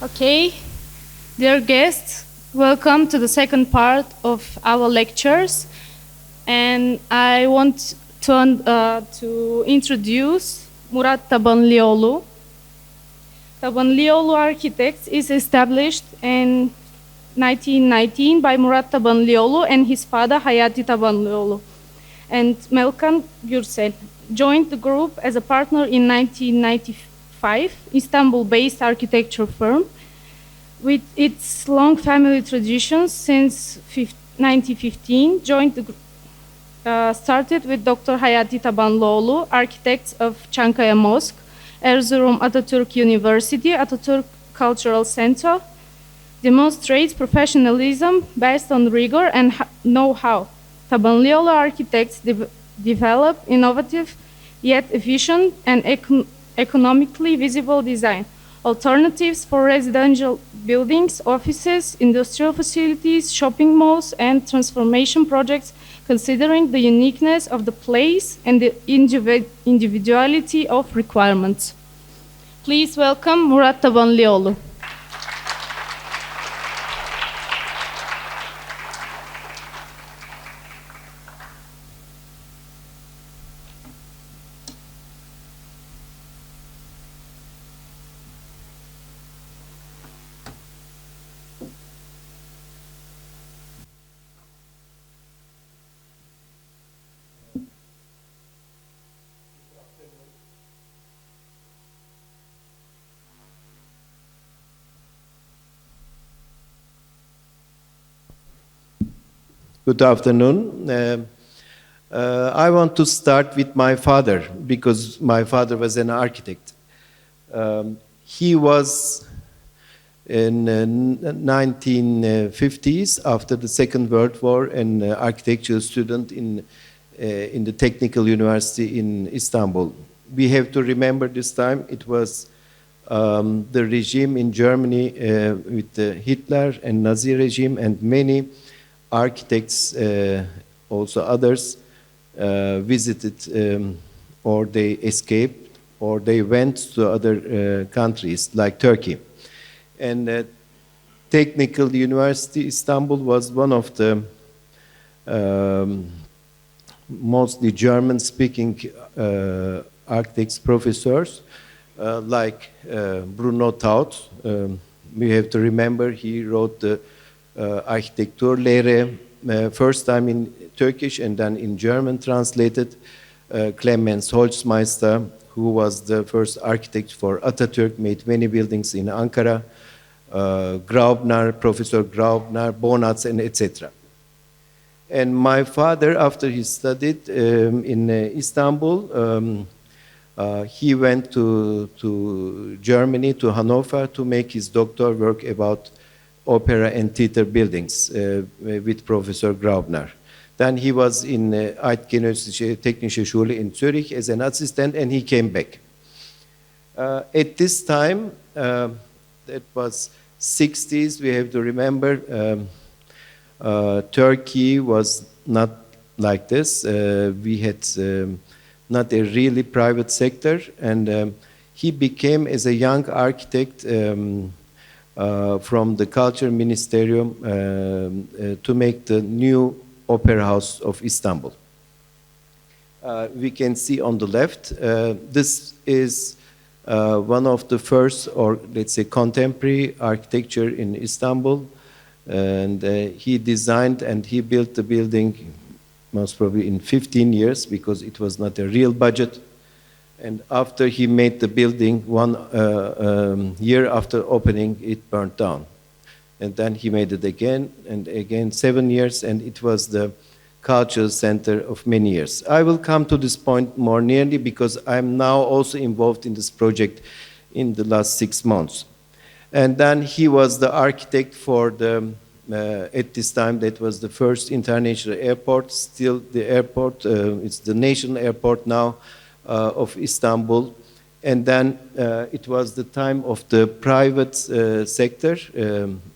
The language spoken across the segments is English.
Okay, dear guests, welcome to the second part of our lectures. And I want to introduce Murat Tabanlioğlu. Tabanlioğlu Architects is established in 1919 by Murat Tabanlioğlu and his father Hayati Tabanlioğlu. And Melkan Gürsel joined the group as a partner in 1995, Istanbul-based architecture firm. With its long family traditions since 1915, started with Dr. Hayati Tabanlıoğlu, architects of Çankaya Mosque, Erzurum Atatürk University, Atatürk Cultural Center, demonstrates professionalism based on rigor and know-how. Tabanlıoğlu architects develop innovative yet efficient and economically visible design, alternatives for residential buildings, offices, industrial facilities, shopping malls, and transformation projects, considering the uniqueness of the place and the individuality of requirements. Please welcome Murat Tabanlıoğlu. Good afternoon. I want to start with my father because my father was an architect. He was in 1950s, after the Second World War, an architecture student in the Technical University in Istanbul. We have to remember this time it was the regime in Germany with the Hitler and Nazi regime, and many architects, also others, visited or they escaped or they went to other countries like Turkey. And Technical University Istanbul was one of the mostly German-speaking architects professors, like Bruno Taut. We have to remember he wrote the Architekturlehre, first time in Turkish and then in German translated. Clemens Holzmeister, who was the first architect for Atatürk, made many buildings in Ankara. Graubner, Professor Graubner, Bonatz, and etc. And my father, after he studied in Istanbul, he went to Germany, to Hanover, to make his doctor work about opera and theater buildings with Professor Graubner. Then he was in Eidgenössische Technische Schule in Zurich as an assistant, and he came back. At this time, that was 60s, we have to remember, Turkey was not like this. We had not a really private sector, and he became, as a young architect, from the Culture Ministerium to make the new Opera House of Istanbul. We can see on the left, this is one of the first, or let's say contemporary architecture in Istanbul, and he designed and he built the building most probably in 15 years because it was not a real budget. And after he made the building, one year after opening, it burned down. And then he made it again, and again 7 years, and it was the cultural center of many years. I will come to this point more nearly because I'm now also involved in this project in the last 6 months. And then he was the architect for the, at this time, that was the first international airport, still the airport, it's the national airport now, of Istanbul. And then it was the time of the private sector.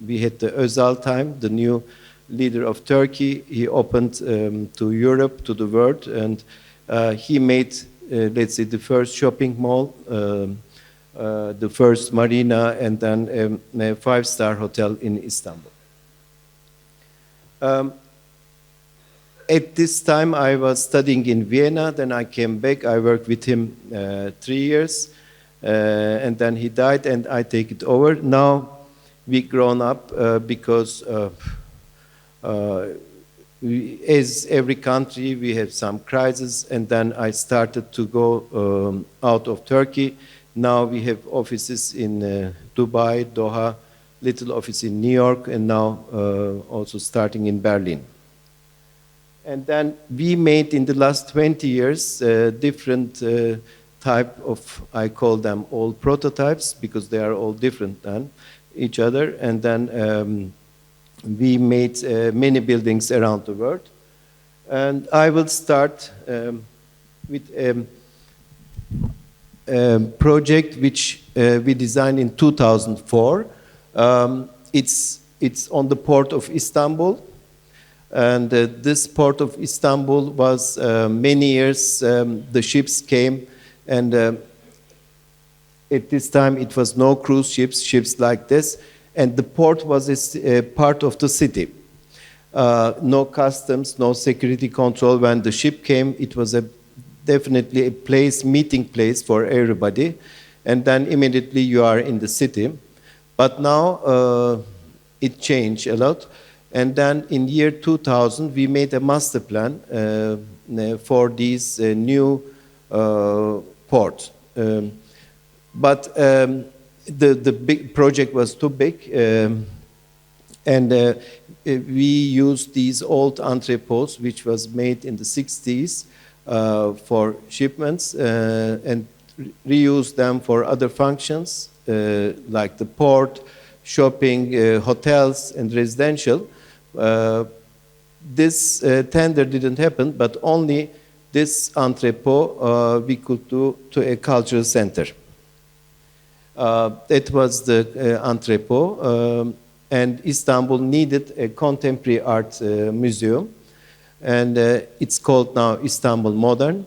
We had the Özal time, the new leader of Turkey. He opened to Europe, to the world, and he made, let's say, the first shopping mall the first marina, and then a five-star hotel in Istanbul. At this time, I was studying in Vienna. Then I came back. I worked with him 3 years, and then he died, and I take it over. Now we grown up because as every country, we have some crisis, and then I started to go out of Turkey. Now we have offices in Dubai, Doha, little office in New York, and now also starting in Berlin. And then we made in the last 20 years different type of, I call them all prototypes, because they are all different than each other. And then we made many buildings around the world. And I will start with a project which we designed in 2004. It's on the port of Istanbul. And this port of Istanbul was many years, the ships came, and at this time it was no cruise ships, ships like this, and the port was a part of the city. No customs, no security control. When the ship came, it was definitely a place, meeting place for everybody, and then immediately you are in the city. But now it changed a lot. And then in year 2000, we made a master plan for these new ports. But the big project was too big, and we used these old entrepôts, which was made in the 60s for shipments, and reused them for other functions, like the port, shopping, hotels, and residential. This tender didn't happen, but only this entrepot we could do to a cultural center. That was the entrepot, and Istanbul needed a contemporary art museum, and it's called now Istanbul Modern.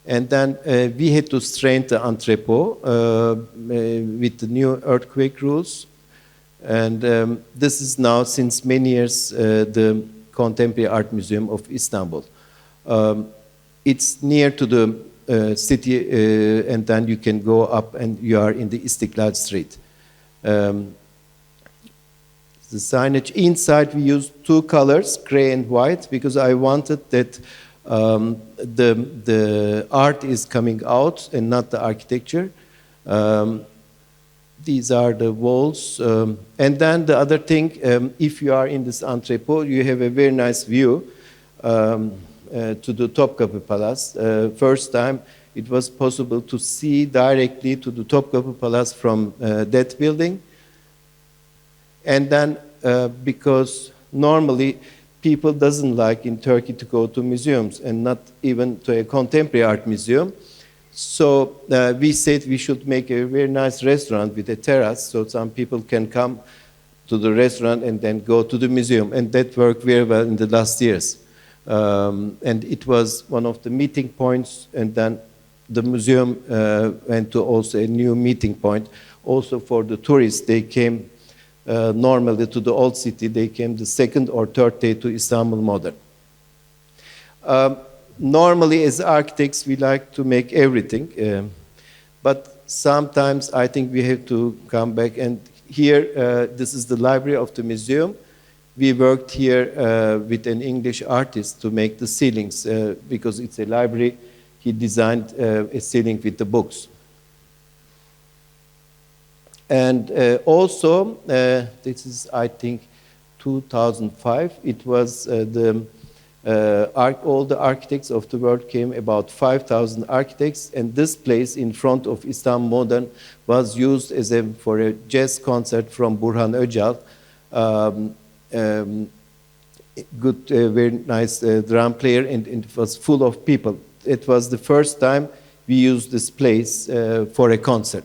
And then we had to strengthen the entrepot with the new earthquake rules. And this is now, since many years, the Contemporary Art Museum of Istanbul. It's near to the city, and then you can go up and you are in the Istiklal Street. The signage inside, we used two colors, gray and white, because I wanted that the art is coming out and not the architecture. These are the walls. And then the other thing, if you are in this entrepot, you have a very nice view to the Topkapı Palace. First time it was possible to see directly to the Topkapı Palace from that building. And then because normally people doesn't like in Turkey to go to museums, and not even to a contemporary art museum. So we said we should make a very nice restaurant with a terrace, so some people can come to the restaurant and then go to the museum. And that worked very well in the last years. And it was one of the meeting points, and then the museum went to also a new meeting point. Also for the tourists, they came normally to the old city. They came the second or third day to Istanbul Modern. Normally, as architects, we like to make everything, but sometimes I think we have to come back. And here, this is the library of the museum. We worked here with an English artist to make the ceilings, because it's a library. He designed a ceiling with the books. And also, this is, I think, 2005. It was all the architects of the world came, about 5,000 architects, and this place in front of Istanbul Modern was used as for a jazz concert from Burhan Öcal. Good, very nice drum player, and it was full of people. It was the first time we used this place for a concert.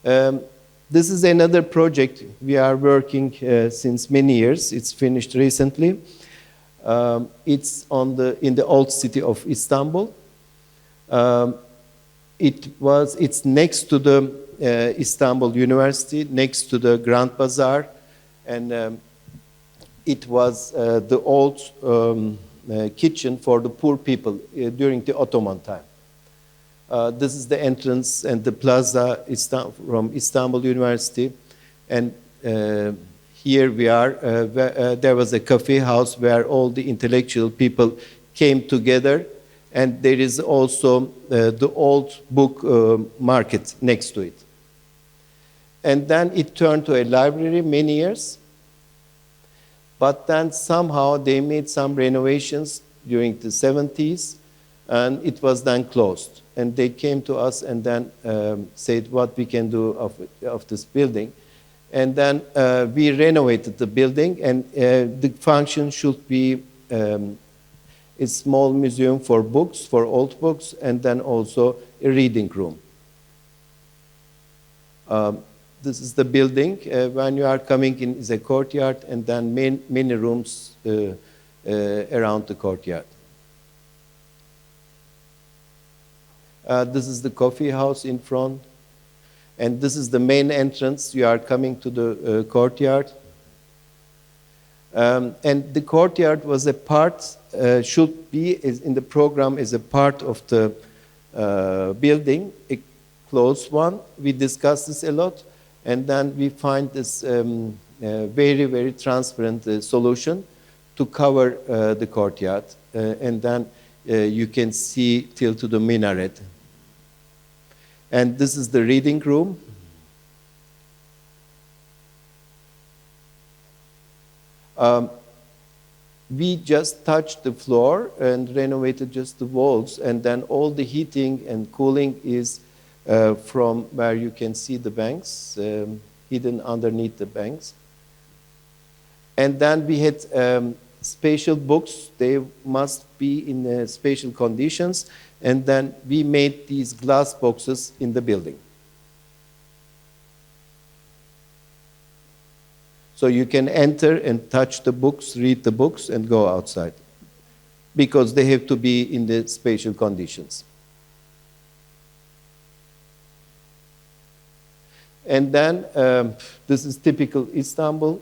This is another project we are working since many years. It's finished recently. It's in the old city of Istanbul. It's next to the Istanbul University, next to the Grand Bazaar, and it was the old kitchen for the poor people during the Ottoman time. This is the entrance and the plaza from Istanbul University, and here we are. There was a coffee house where all the intellectual people came together, and there is also the old book market next to it. And then it turned to a library many years, but then somehow they made some renovations during the 70s, and it was then closed. And they came to us and then said what we can do of this building. And then we renovated the building, and the function should be a small museum for books, for old books, and then also a reading room. This is the building. When you are coming in, is a courtyard, and then many rooms around the courtyard. This is the coffee house in front, and this is the main entrance. You are coming to the courtyard. And the courtyard was a part, should be in the program as a part of the building, a closed one. We discussed this a lot, and then we find this very, very transparent solution to cover the courtyard. And then you can see till to the minaret. And this is the reading room. We just touched the floor and renovated just the walls, and then all the heating and cooling is from where you can see the banks, hidden underneath the banks. And then we had spatial books. They must be in spatial conditions, and then we made these glass boxes in the building. So you can enter and touch the books, read the books, and go outside, because they have to be in the spatial conditions. And then this is typical Istanbul.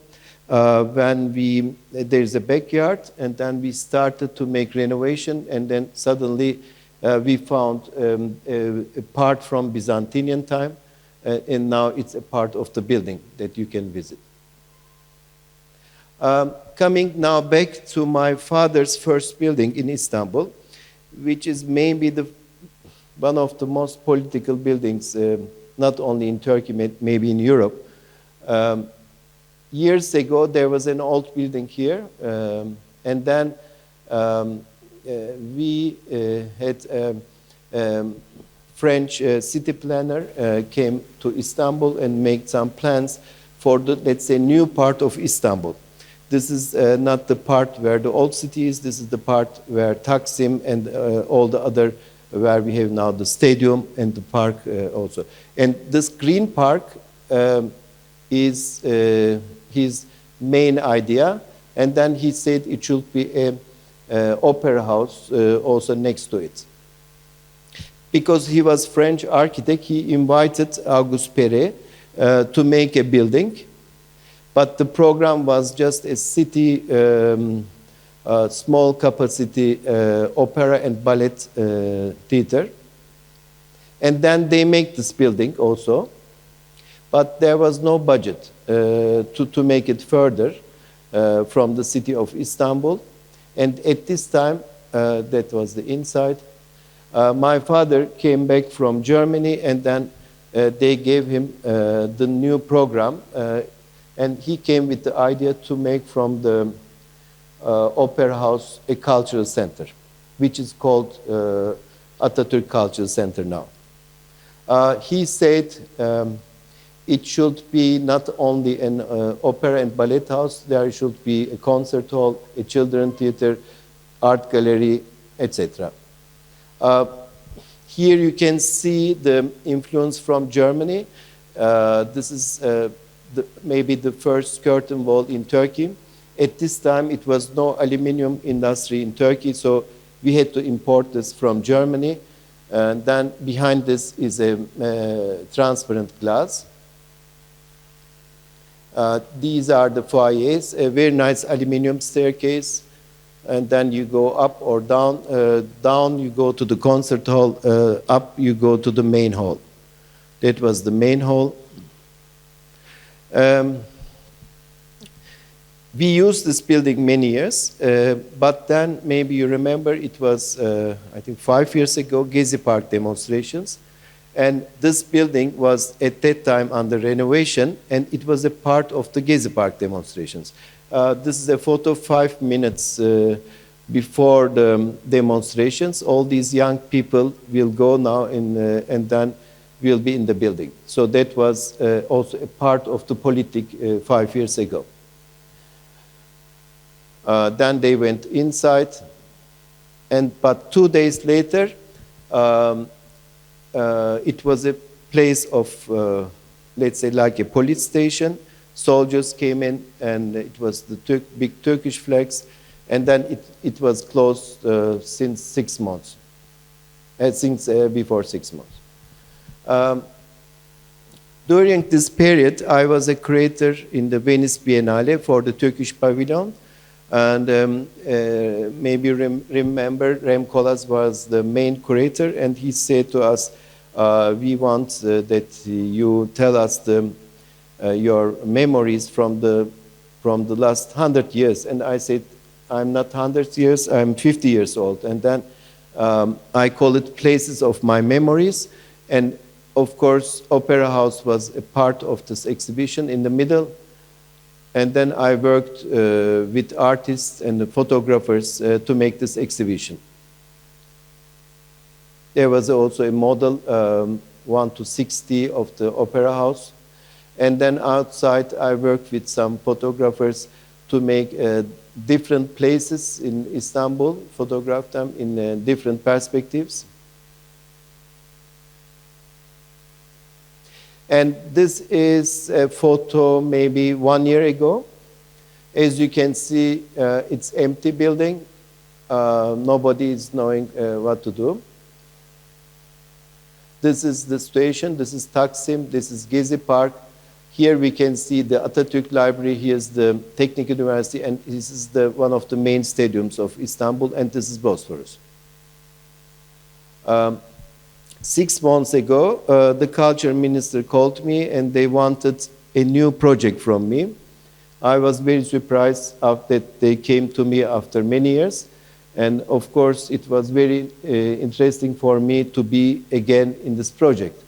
When there's a backyard, and then we started to make renovation, and then suddenly we found a part from Byzantine time, and now it's a part of the building that you can visit. Coming now back to my father's first building in Istanbul, which is maybe one of the most political buildings, not only in Turkey, maybe in Europe. Years ago, there was an old building here, and then we had a French city planner came to Istanbul and made some plans for the, let's say, new part of Istanbul. This is not the part where the old city is. This is the part where Taksim and all the other, where we have now the stadium and the park also. And this green park is his main idea. And then he said it should be an opera house also next to it. Because he was French architect, he invited Auguste Perret to make a building. But the program was just a city, small capacity opera and ballet theater. And then they make this building also. But there was no budget to make it further from the city of Istanbul. And at this time, that was the inside, my father came back from Germany, and then they gave him the new program. And he came with the idea to make from the opera house a cultural center, which is called Atatürk Cultural Center now. He said it should be not only an opera and ballet house, there should be a concert hall, a children's theater, art gallery, etc. Here you can see the influence from Germany. This is maybe the first curtain wall in Turkey. At this time, it was no aluminum industry in Turkey, so we had to import this from Germany. And then behind this is a transparent glass. These are the foyers, a very nice aluminum staircase. And then you go up or down. Down you go to the concert hall, up you go to the main hall. That was the main hall. We used this building many years, but then maybe you remember it was, I think 5 years ago, Gezi Park demonstrations. And this building was at that time under renovation, and it was a part of the Gezi Park demonstrations. This is a photo 5 minutes before the demonstrations. All these young people will go now and then will be in the building. So that was also a part of the politic 5 years ago. Then they went inside, but 2 days later, it was a place of, let's say, like a police station. Soldiers came in, and it was the big Turkish flags, and then it was closed since 6 months, since before 6 months. During this period, I was a curator in the Venice Biennale for the Turkish pavilion. And maybe remember, Rem Koolhaas was the main curator, and he said to us, we want that you tell us your memories from the last 100 years. And I said, I'm not 100 years, I'm 50 years old. And then I call it places of my memories. And of course, Opera House was a part of this exhibition in the middle. And then I worked with artists and photographers to make this exhibition. There was also a model, 1:60 of the Opera House. And then outside, I worked with some photographers to make different places in Istanbul, photograph them in different perspectives. And this is a photo maybe 1 year ago. As you can see, it's empty building. Nobody is knowing what to do. This is the station. This is Taksim. This is Gezi Park. Here we can see the Atatürk Library. Here's the Technical University. And this is one of the main stadiums of Istanbul. And this is Bosphorus. 6 months ago, the culture minister called me and they wanted a new project from me. I was very surprised that they came to me after many years. And of course, it was very interesting for me to be again in this project.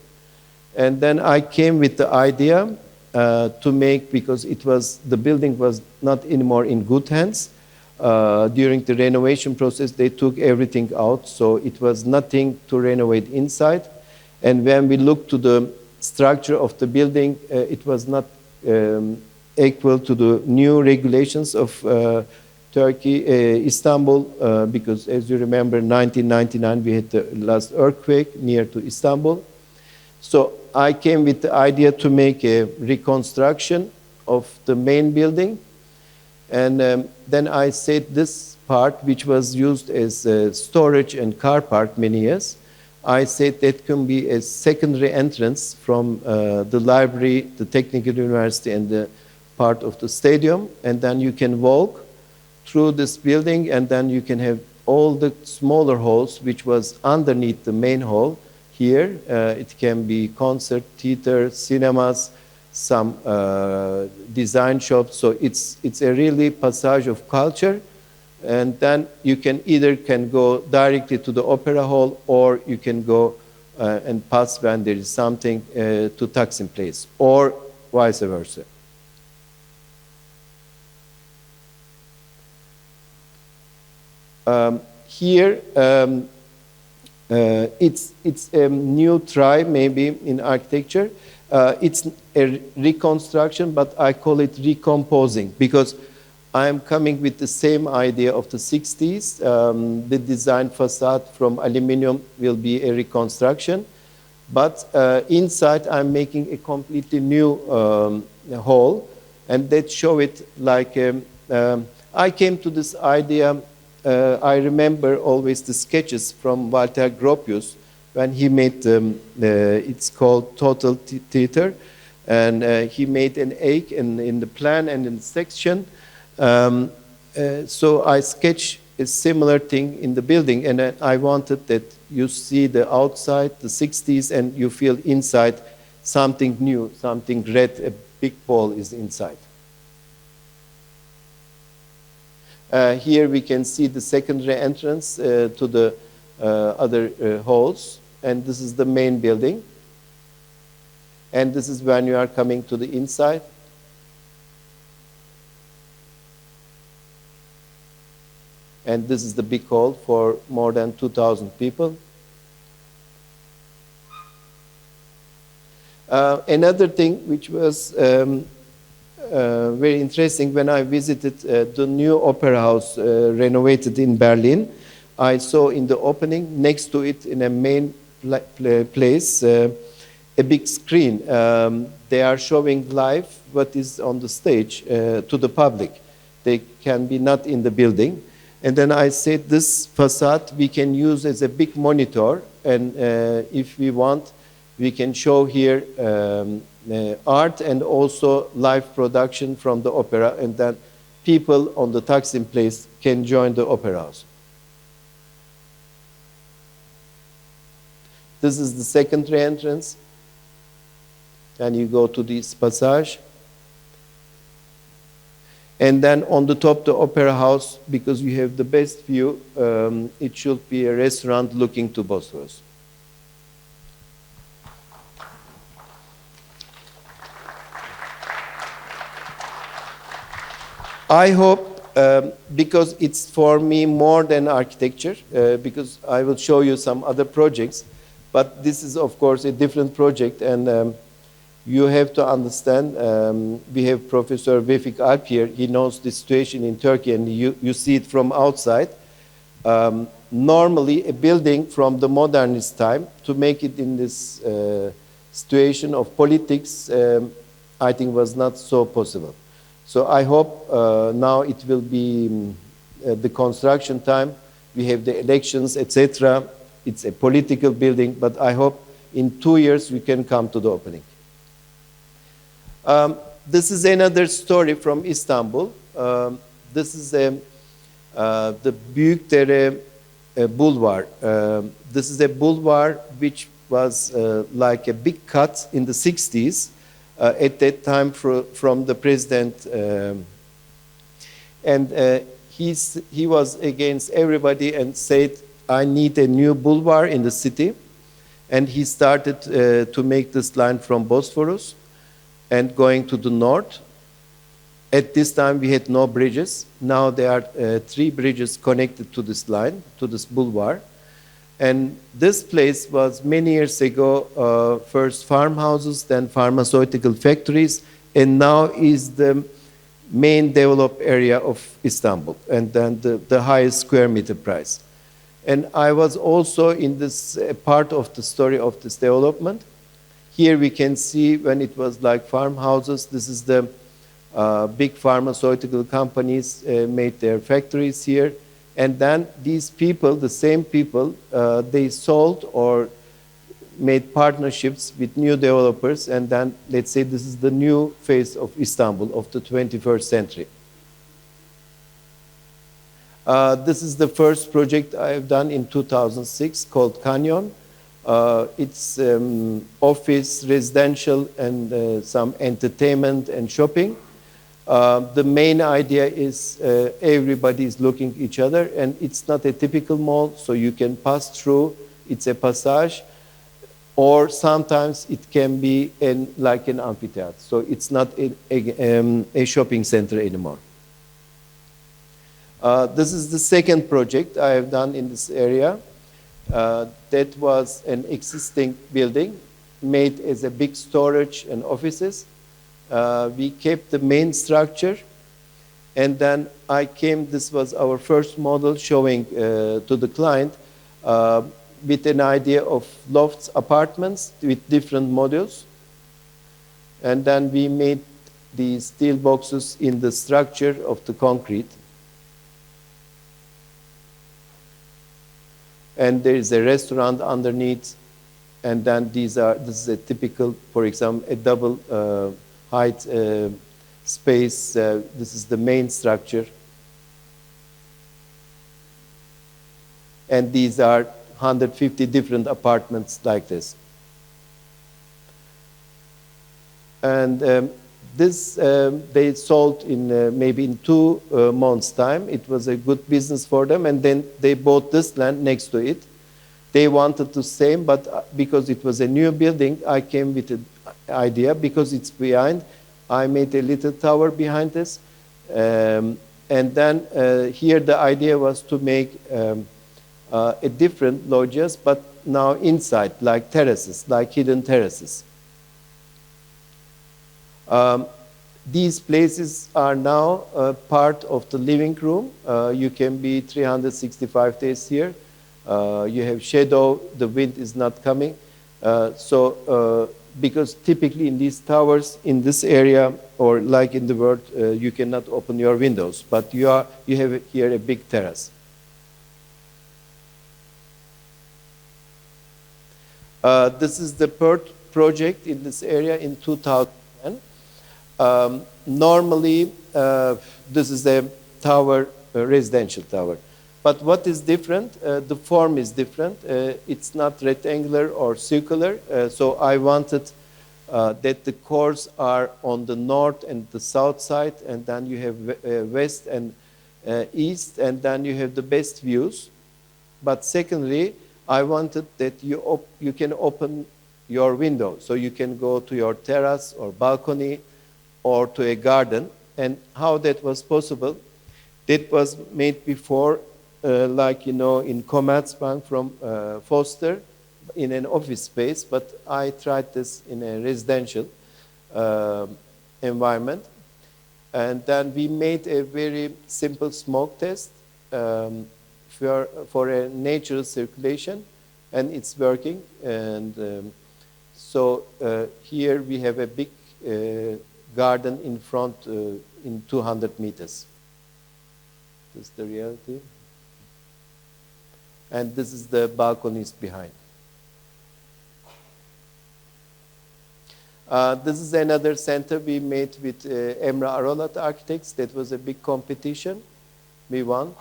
And then I came with the idea to make, because the building was not anymore in good hands. During the renovation process, they took everything out, so it was nothing to renovate inside. And when we looked to the structure of the building, it was not equal to the new regulations of Turkey, Istanbul, because as you remember, 1999, we had the last earthquake near to Istanbul. So I came with the idea to make a reconstruction of the main building. And then I said this part, which was used as storage and car park many years, I said that can be a secondary entrance from the library, the Technical University, and the part of the stadium. And then you can walk through this building, and then you can have all the smaller halls, which was underneath the main hall here. It can be concert, theater, cinemas, some design shops. So it's a really passage of culture. And then you can either go directly to the opera hall, or you can go and pass when there is something to Taksim Place, or vice versa. Here, it's a new try maybe in architecture. It's a reconstruction, but I call it recomposing, because I am coming with the same idea of the 60s. The design facade from aluminum will be a reconstruction, but inside I'm making a completely new hall, and that show it like I came to this idea. I remember always the sketches from Walter Gropius when he made, it's called Total Theater, and he made an egg in the plan and in the section. So I sketched a similar thing in the building, and I wanted that you see the outside, the 60s, and you feel inside something new, something red, a big ball is inside. Here we can see the secondary entrance to the other halls, and this is the main building. And this is when you are coming to the inside. And this is the big hall for more than 2,000 people. Another thing which was very interesting, when I visited the new opera house renovated in Berlin, I saw in the opening, next to it in a main place, a big screen. They are showing live what is on the stage to the public. They can be not in the building. And then I said this facade we can use as a big monitor, and if we want, we can show here art and also live production from the opera, and then people on the Taksim Place can join the opera house. This is the secondary entrance, and you go to this passage. And then on the top, the opera house, because you have the best view, it should be a restaurant looking to Bosphorus. I hope, because it's for me more than architecture, because I will show you some other projects, but this is of course a different project, and you have to understand, we have Professor Vefik Alp here. He knows the situation in Turkey, and you see it from outside. Normally, a building from the modernist time, to make it in this situation of politics, I think was not so possible. So I hope now it will be the construction time. We have the elections, etc. It's a political building, but I hope in 2 years we can come to the opening. This is another story from Istanbul. This is the Büyükdere Boulevard. This is a boulevard which was like a big cut in the 60s, at that time from the president. He was against everybody and said, I need a new boulevard in the city. And he started to make this line from Bosphorus and going to the north. At this time, we had no bridges. Now there are 3 bridges connected to this line, to this boulevard. And this place was many years ago, first farmhouses, then pharmaceutical factories, and now is the main developed area of Istanbul, and then the highest square meter price. And I was also in this part of the story of this development. Here we can see when it was like farmhouses, this is the big pharmaceutical companies made their factories here. And then these people, the same people, they sold or made partnerships with new developers. And then let's say this is the new face of Istanbul of the 21st century. This is the first project I've done in 2006 called Canyon. It's office, residential, and some entertainment and shopping. The main idea is everybody is looking at each other, and it's not a typical mall, so you can pass through. It's a passage, or sometimes it can be like an amphitheater. So it's not a shopping center anymore. This is the second project I have done in this area. That was an existing building made as a big storage and offices. We kept the main structure, and then this was our first model showing to the client with an idea of lofts apartments with different modules. And then we made the steel boxes in the structure of the concrete. And there is a restaurant underneath, And then this is a typical, for example, a double height space. This is the main structure. And these are 150 different apartments like this. And this they sold in maybe in 2 months' time. It was a good business for them, and then they bought this land next to it. They wanted the same, but because it was a new building, I came with an idea. Because it's behind, I made a little tower behind this. And then here the idea was to make a different loggias, but now inside, like terraces, like hidden terraces. These places are now part of the living room. You can be 365 days here. You have shadow, the wind is not coming. Because typically in these towers, in this area, or like in the world, you cannot open your windows, but you have here a big terrace. This is the PERT project in this area in 2010. Normally, this is a tower, a residential tower. But what is different? The form is different. It's not rectangular or circular. So I wanted that the cores are on the north and the south side, and then you have west and east, and then you have the best views. But secondly, I wanted that you can open your window, so you can go to your terrace or balcony or to a garden. And how that was possible? That was made before, like in Commerzbank from Foster, in an office space, but I tried this in a residential environment. And then we made a very simple smoke test for a natural circulation, and it's working. And so here we have a big garden in front in 200 meters. This is the reality. And this is the balconies behind. This is another center we made with Emre Aralat Architects. That was a big competition. We won.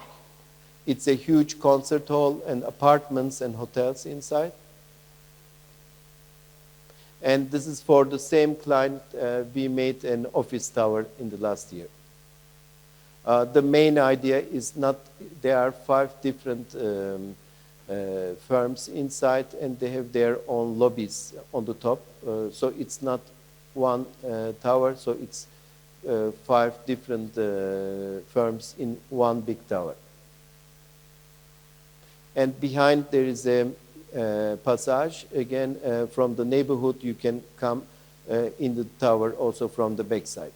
It's a huge concert hall and apartments and hotels inside. And this is for the same client. We made an office tower in the last year. The main idea is not, there are 5 different firms inside, and they have their own lobbies on the top. So it's not one tower, so it's 5 different firms in one big tower. And behind there is a passage. Again, from the neighborhood, you can come in the tower also from the backside.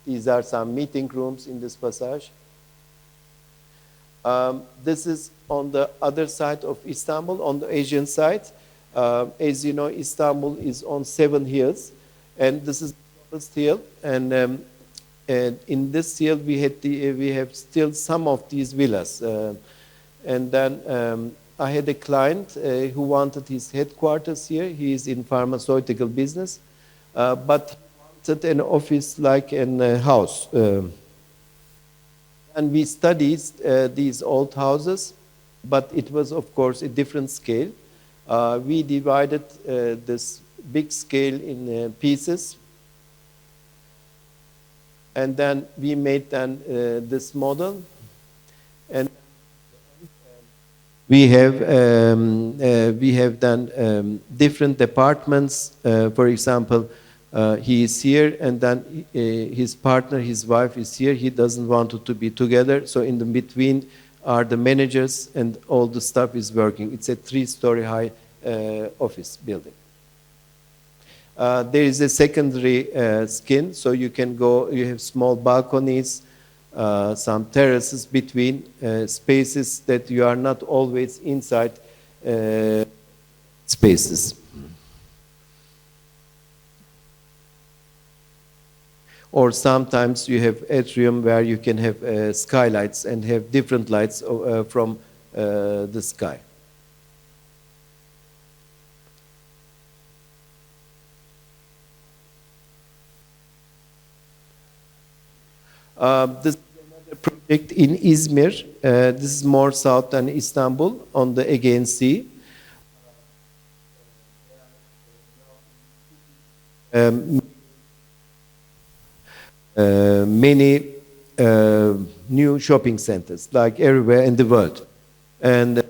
These are some meeting rooms in this passage. This is on the other side of Istanbul, on the Asian side. As you know, Istanbul is on 7 hills, and this is the tallest hill. And in this hill, we have still some of these villas. And then I had a client who wanted his headquarters here. He is in pharmaceutical business, but an office like a house. And we studied these old houses, but it was, of course, a different scale. We divided this big scale in pieces, and then we made this model. And we have done different departments. For example, he is here, and then his partner, his wife is here. He doesn't want it to be together. So in the between are the managers, and all the stuff is working. It's a 3-story high office building. There is a secondary skin, so you can go, you have small balconies, some terraces between spaces that you are not always inside spaces. or sometimes you have atrium where you can have skylights and have different lights from the sky. This is another project in Izmir. This is more south than Istanbul on the Aegean Sea. Many new shopping centers, like everywhere in the world. And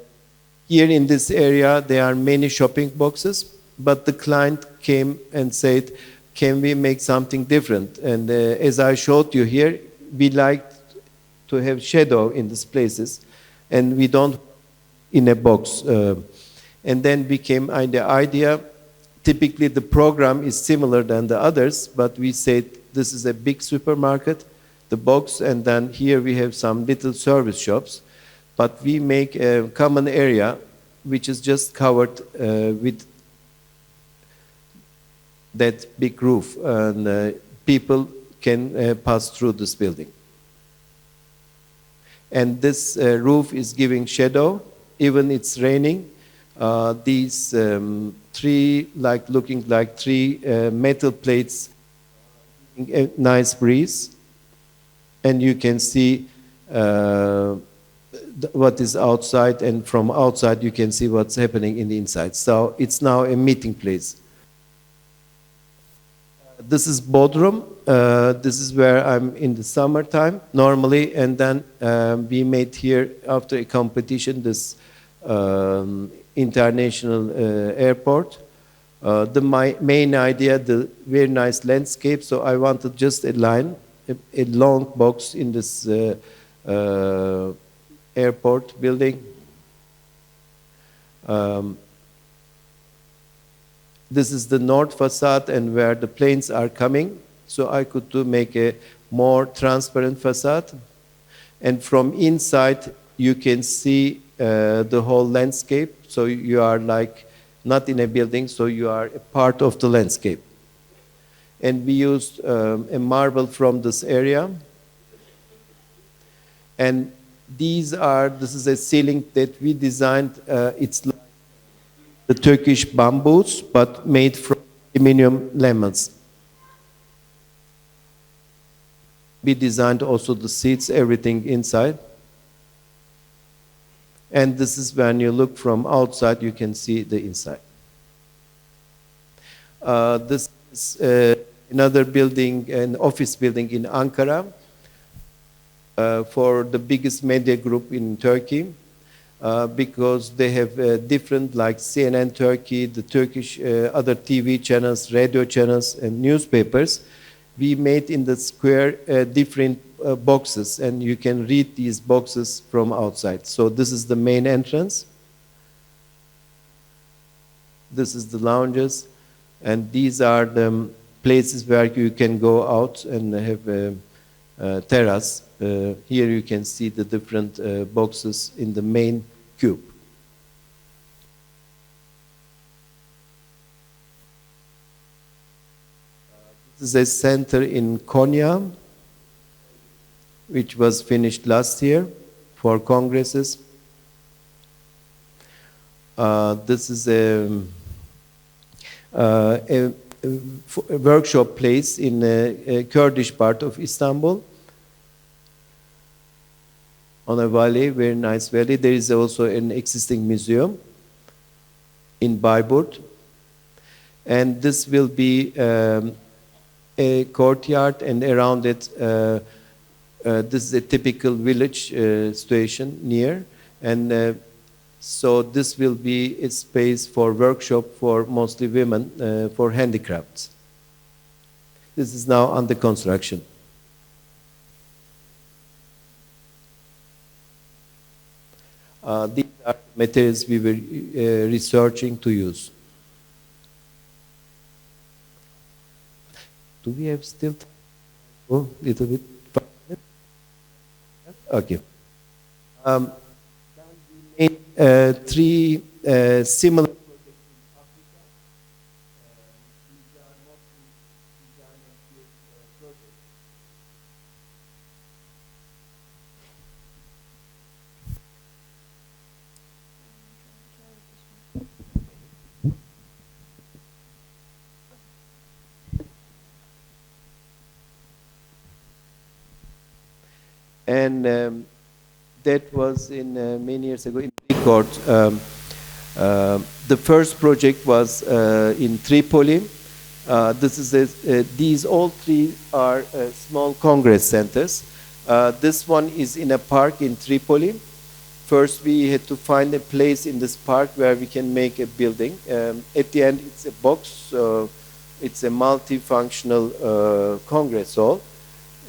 here in this area, there are many shopping boxes, but the client came and said, can we make something different? And as I showed you here, we like to have shadow in these places, and we don't in a box. And then became the idea, typically the program is similar than the others, but we said this is a big supermarket, the box, and then here we have some little service shops, but we make a common area which is just covered with that big roof, and people can pass through this building. And this roof is giving shadow, even it's raining. These three, looking like three metal plates, a nice breeze, and you can see what is outside, and from outside you can see what's happening in the inside. So it's now a meeting place. This is Bodrum. This is where I'm in the summertime normally, and then we made here after a competition this international airport. The main idea, the very nice landscape, so I wanted just a line, a long box in this airport building. This is the north facade and where the planes are coming, so I could make a more transparent facade. And from inside, you can see the whole landscape, so you are like not in a building, so you are a part of the landscape. And we used a marble from this area. And this is a ceiling that we designed. It's like the Turkish bamboos, but made from aluminum lamels. We designed also the seats, everything inside. And this is when you look from outside, you can see the inside. This is another building, an office building in Ankara for the biggest media group in Turkey. Because they have different, like CNN Turkey, the Turkish other TV channels, radio channels, and newspapers. We made in the square different boxes, and you can read these boxes from outside. So this is the main entrance. This is the lounges, and these are the places where you can go out and have a terrace. Here you can see the different boxes in the main cube. This is a center in Konya, which was finished last year for congresses. This is a workshop place in a Kurdish part of Istanbul, on a valley, very nice valley. There is also an existing museum in Bayburt. And this will be a courtyard, and around it, this is a typical village situation near. And so this will be a space for workshop for mostly women for handicrafts. This is now under construction. These are materials we were researching to use. Do we have still time? Oh, little bit. Okay. We made three similar projects in Africa. These are mostly design and build projects. And that was in many years ago in record. The first project was in Tripoli. These all three are small congress centers. This one is in a park in Tripoli. First, we had to find a place in this park where we can make a building. At the end, it's a box. It's a multifunctional congress hall.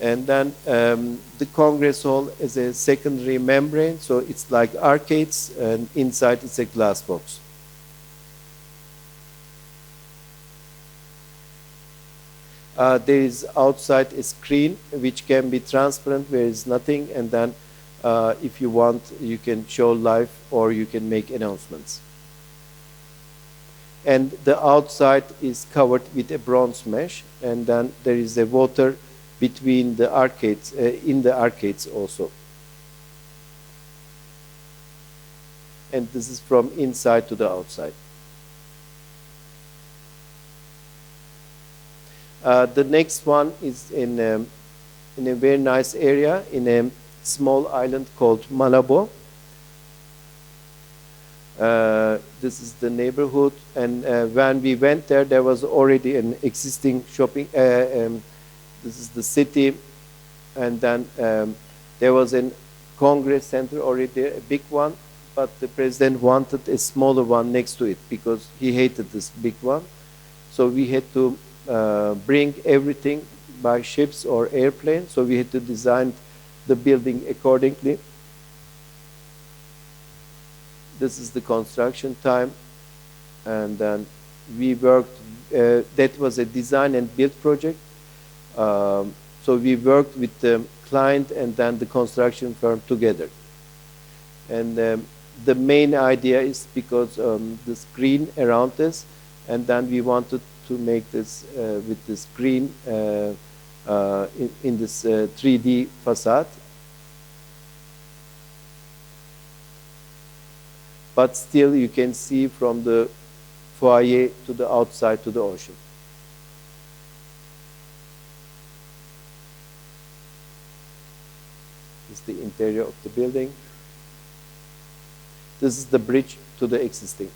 And then the congress hall is a secondary membrane, so it's like arcades, and inside it's a glass box. There is outside a screen which can be transparent, where is nothing, and then if you want, you can show live or you can make announcements. And the outside is covered with a bronze mesh, and then there is a water between the arcades, in the arcades also. And this is from inside to the outside. The next one is in a very nice area, in a small island called Malabo. This is the neighborhood, and when we went there, there was already an existing shopping. This is the city, and then there was a congress center already, a big one, but the president wanted a smaller one next to it because he hated this big one. So we had to bring everything by ships or airplanes, so we had to design the building accordingly. This is the construction time, and then we worked, that was a design and build project. So we worked with the client and then the construction firm together. And the main idea is because the screen around this, and then we wanted to make this with the screen in this 3D facade. But still you can see from the foyer to the outside to the ocean. This is the interior of the building. This is the bridge to the existing.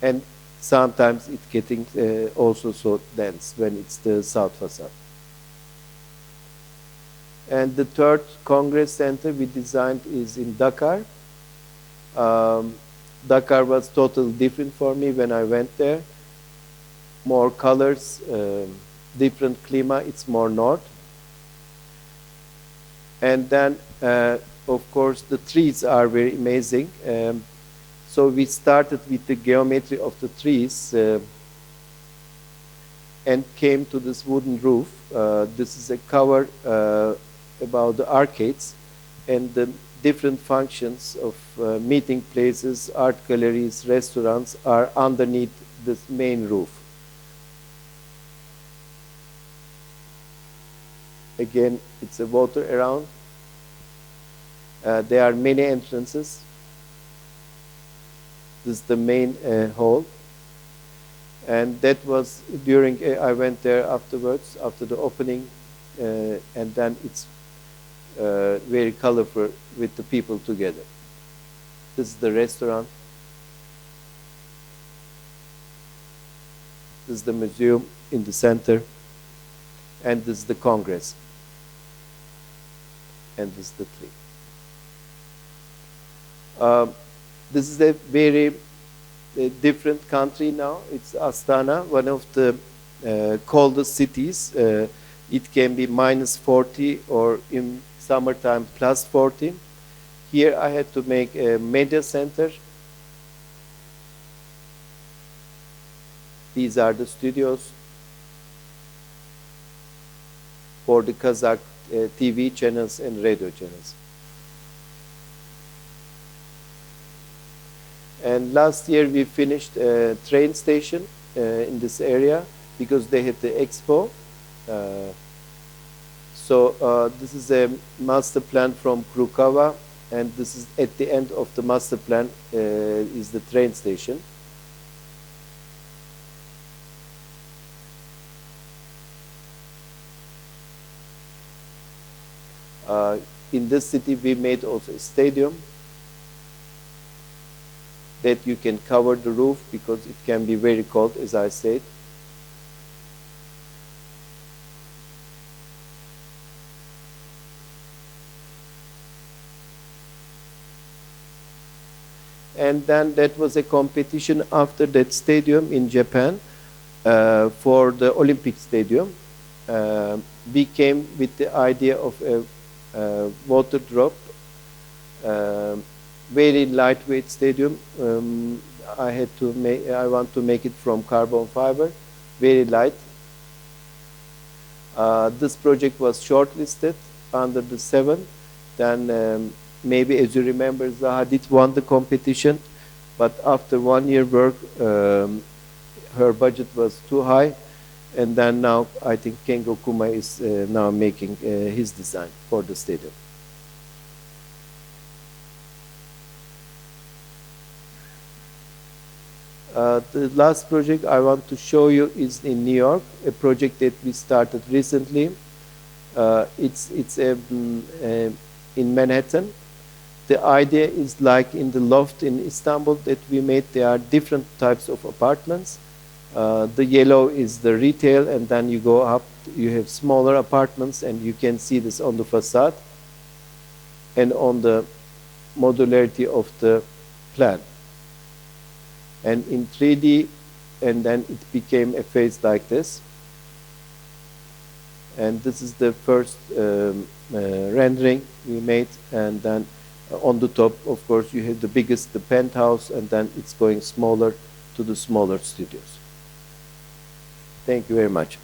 And sometimes it's getting also so dense when it's the south facade. And the third Congress Center we designed is in Dakar. Dakar was totally different for me when I went there. More colors, different climate, it's more north. And then, of course, the trees are very amazing. So we started with the geometry of the trees and came to this wooden roof. This is a cover about the arcades and the different functions of meeting places, art galleries, restaurants are underneath this main roof. Again, it's a water around. There are many entrances. This is the main hall. And that was during, I went there afterwards, after the opening, and then it's very colorful with the people together. This is the restaurant. This is the museum in the center. And this is the Congress. And this is the tree. This is a very different country now. It's Astana, one of the coldest cities. It can be -40 or in summertime +40. Here I had to make a media center. These are the studios for the Kazakh TV channels and radio channels. And last year we finished a train station in this area because they had the expo. So this is a master plan from Krukava, and this is at the end of the master plan is the train station. In this city, we made also a stadium that you can cover the roof because it can be very cold, as I said. And then that was a competition after that stadium in Japan for the Olympic Stadium. We came with the idea of a water drop, very lightweight stadium. I want to make it from carbon fiber, very light. This project was shortlisted under the 7. Then maybe, as you remember, Zaha did won the competition, but after 1 year work, her budget was too high, and then now I think Kengo Kuma is now making his design for the stadium. The last project I want to show you is in New York, a project that we started recently. It's in Manhattan. The idea is like in the loft in Istanbul that we made. There are different types of apartments. The yellow is the retail, and then you go up, you have smaller apartments, and you can see this on the facade and on the modularity of the plan. And in 3D, and then it became a face like this. And this is the first rendering we made, and then on the top, of course, you have the biggest, the penthouse, and then it's going smaller to the smaller studios. Thank you very much.